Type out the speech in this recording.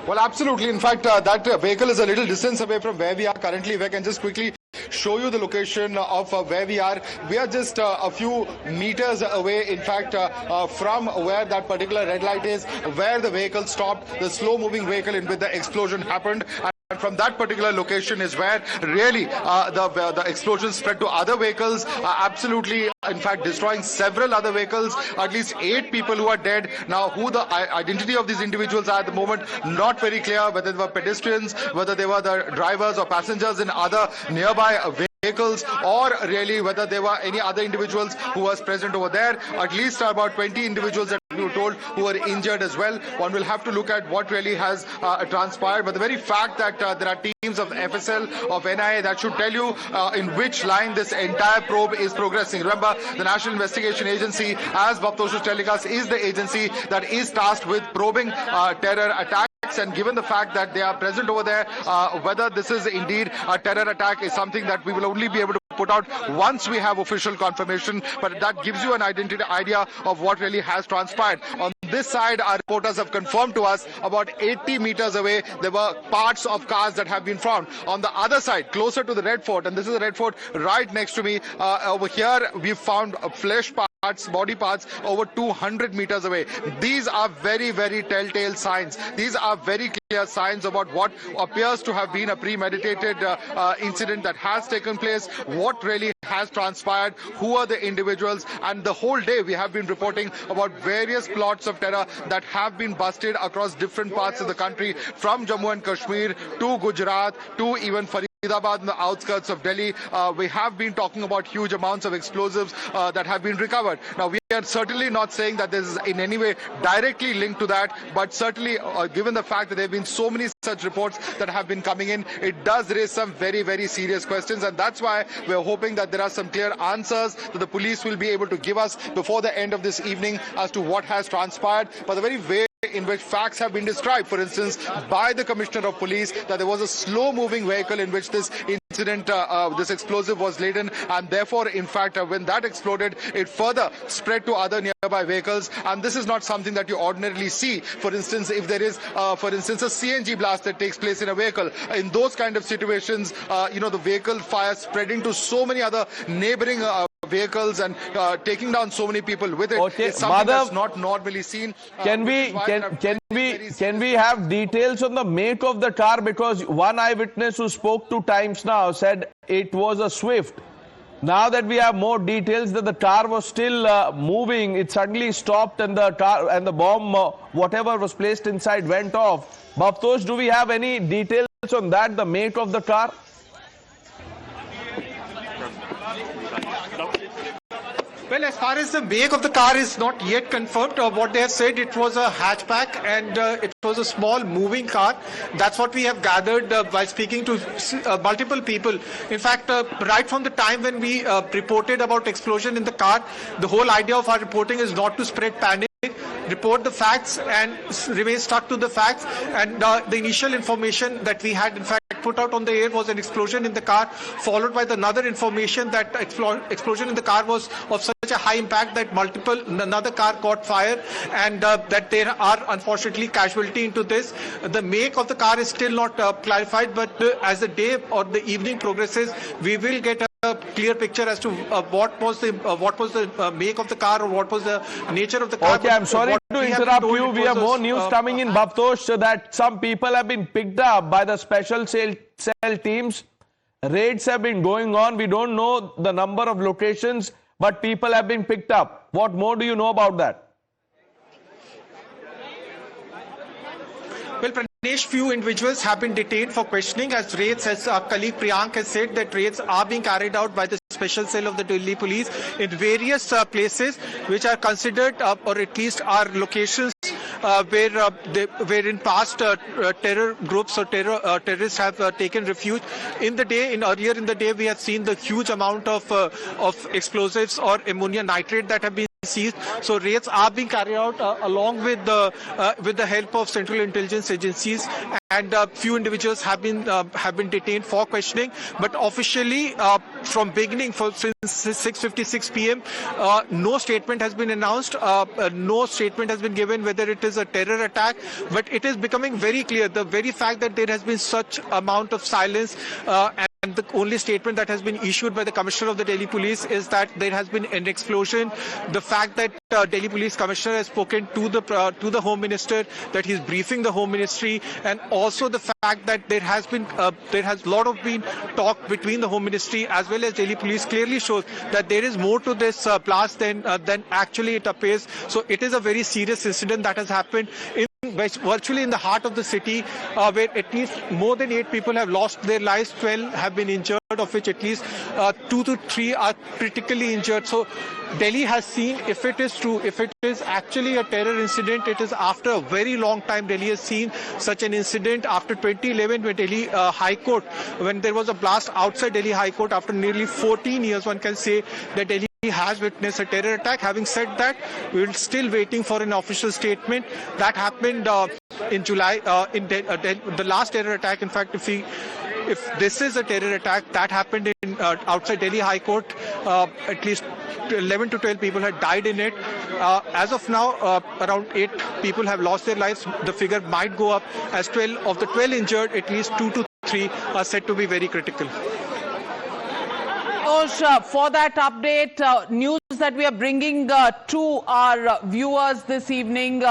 Well, absolutely. In fact, that vehicle is a little distance away from where we are currently. If I can just quickly show you the location of where we are. We are just a few meters away, in fact, from where that particular red light is, where the vehicle stopped, the slow-moving vehicle in which the explosion happened. And from that particular location is where really the explosion spread to other vehicles, absolutely, in fact, destroying several other vehicles. At least 8 people who are dead. Now, who the identity of these individuals are at the moment, not very clear, whether they were pedestrians, whether they were the drivers or passengers in other nearby vehicles, or really whether there were any other individuals who was present over there. At least about 20 individuals that we were told who were injured as well. One will have to look at what really has transpired, but the very fact that there are teams of FSL, of NIA, that should tell you in which line this entire probe is progressing. Remember, the National Investigation Agency, as Bhavtosh was telling us, is the agency that is tasked with probing terror attacks. And given the fact that they are present over there, whether this is indeed a terror attack is something that we will only be able to put out once we have official confirmation. But that gives you an idea of what really has transpired. On this side, our reporters have confirmed to us about 80 meters away, there were parts of cars that have been found. On the other side, closer to the Red Fort, and this is the Red Fort right next to me, over here we've found flesh parts, body parts over 200 meters away. These are very, very telltale signs. These are very clear signs about what appears to have been a premeditated incident that has taken place, what really has transpired, who are the individuals. And the whole day we have been reporting about various plots of terror that have been busted across different parts of the country, from Jammu and Kashmir to Gujarat to even Faridabad in the outskirts of Delhi. We have been talking about huge amounts of explosives that have been recovered. Now, we are certainly not saying that this is in any way directly linked to that, but certainly given the fact that there have been so many such reports that have been coming in, it does raise some very, very serious questions. And that's why we're hoping that there are some clear answers that the police will be able to give us before the end of this evening as to what has transpired. But the very way in which facts have been described, for instance, by the Commissioner of Police, that there was a slow-moving vehicle in which this incident, this explosive was laden, and therefore, in fact, when that exploded, it further spread to other nearby vehicles. And this is not something that you ordinarily see. For instance, if there is, for instance, a CNG blast that takes place in a vehicle, in those kind of situations, the vehicle fire spreading to so many other neighboring vehicles and taking down so many people with it. Okay, is something that's not normally seen. Can we have details on the make of the car? Because one eyewitness who spoke to Times Now said it was a Swift. Now that we have more details that the car was still moving, it suddenly stopped and the car and the bomb, whatever was placed inside, went off. Bhavtosh, do we have any details on that, the make of the car? Well, as far as the make of the car is not yet confirmed, what they have said, it was a hatchback and it was a small moving car. That's what we have gathered by speaking to multiple people. In fact, right from the time when we reported about explosion in the car, the whole idea of our reporting is not to spread panic. Report the facts and remain stuck to the facts. And the initial information that we had, in fact, put out on the air was an explosion in the car, followed by another information that explosion in the car was of such a high impact that another car caught fire, and that there are unfortunately casualty into this. The make of the car is still not clarified, but as the day or the evening progresses, we will get a clear picture as to what was the make of the car, or what was the nature of the car. Okay, I'm sorry to interrupt you. We have more news coming in, Bhavtosh, so that some people have been picked up by the special cell teams. Raids have been going on. We don't know the number of locations, but people have been picked up. What more do you know about that? Well, Pranesh, few individuals have been detained for questioning as raids, as our colleague Priyank has said, that raids are being carried out by the special cell of the Delhi police in various places which are considered or at least are locations where in past terror groups or terrorists have taken refuge. Earlier in the day, we have seen the huge amount of explosives or ammonium nitrate that have been seized. So raids are being carried out along with the help of central intelligence agencies, and few individuals have been detained for questioning. But officially, from beginning, since 6:56 p.m., no statement has been announced. No statement has been given whether it is a terror attack. But it is becoming very clear. The very fact that there has been such amount of silence and the only statement that has been issued by the Commissioner of the Delhi Police is that there has been an explosion. The fact that Delhi Police Commissioner has spoken to the Home Minister, that he's briefing the Home Ministry, and also the fact that there has a lot of been talk between the Home Ministry as well as Delhi Police clearly shows that there is more to this blast than actually it appears. So it is a very serious incident that has happened virtually in the heart of the city, where at least more than 8 people have lost their lives, 12 have been injured, of which at least 2 to 3 are critically injured. So Delhi has seen, if it is true, if it is actually a terror incident, it is after a very long time Delhi has seen such an incident after 2011 when Delhi High Court, when there was a blast outside Delhi High Court after nearly 14 years, one can say that Delhi has witnessed a terror attack. Having said that, we're still waiting for an official statement. That happened in July, the last terror attack. In fact, if this is a terror attack, that happened in outside Delhi High Court. At least 11 to 12 people had died in it. As of now, around 8 people have lost their lives. The figure might go up, as 12 of the 12 injured, at least 2 to 3 are said to be very critical. For that update, news that we are bringing to our viewers this evening.